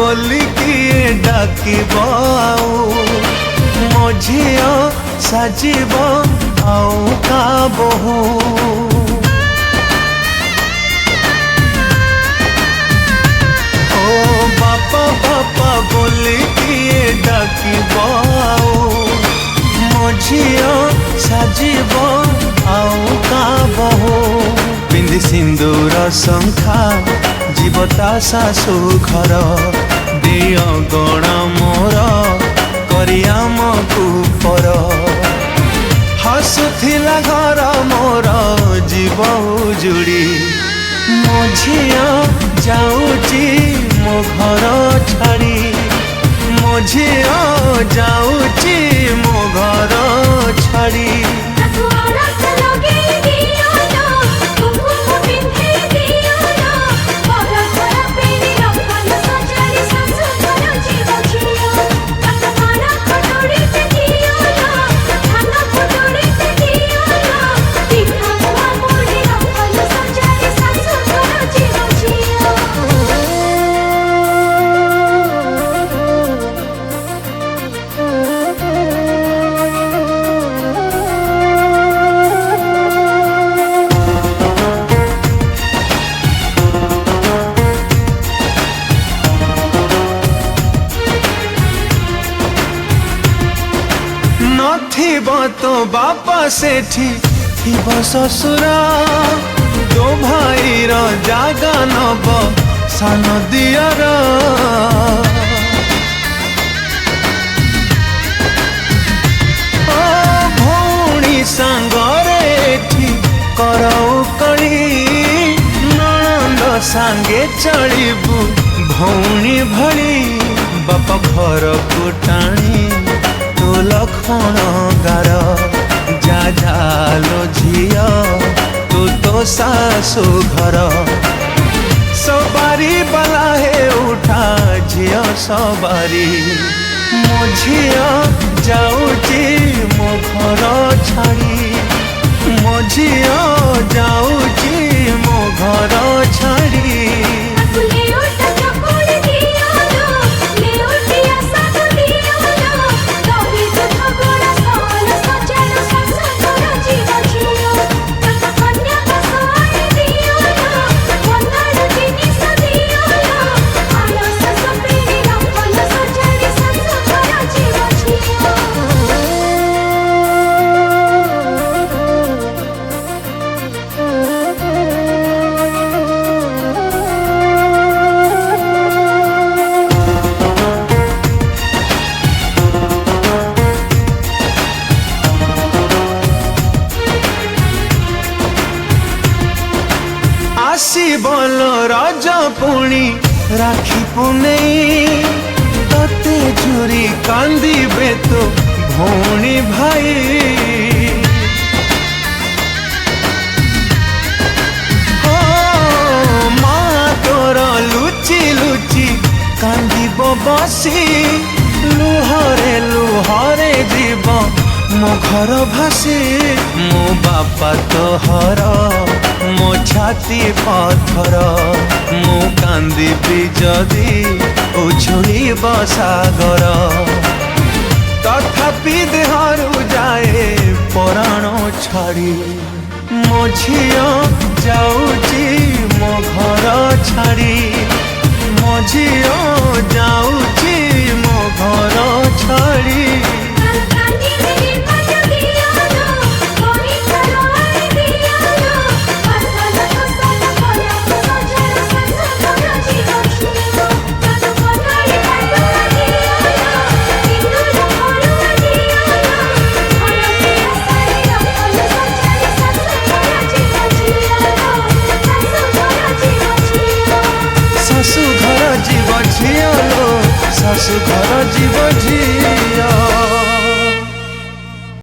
बोली किए डाकिब मो झियो साजिब आउ का बहु बापा बापा बोली किए डाकिब मो झियो साजिब आउ का बहु पिंधि सिंदूर शंखा जीवता सासु घर दिय गण मोर करियाम कुपर हसुथिला घर मोर जीव उजुड़ी मो झियो जाऊची मो घर छाड़ी मो झियो जाऊची मो घर छाड़ी थिब तो बापा सेठी थिब ससुर तो भाईर जागा नब सान दियर भौणी सांगरे एठी करौ कड़ी नणंद सांगे चलिबू भौणी भली बापा घर को टाणी तो लखण गार जा झालो झिया तो सासु घर सवारी बला है उठा झिया सवारी मो झिया जाऊची मो घर छाड़ी मो झिया जाऊची मो घर छाड़ी आसी बोलो राजा पुणी राखी पुने तते झुरी कांदीबे तो भौणी भाई हो माँ तोर लुचि लुचि कांदीब बसी लुहरे लुहरे जीव मो घर भासी मो बापा तोहर मो छाती पत्थर मो कांदी जदि उछुड़ी सागर तथापि देहरु जाए पराण छाड़ी मो झियो जाऊची मो घर छाड़ी मो झियो जाऊची मो घर छाड़ी शाशु घर जीव झियो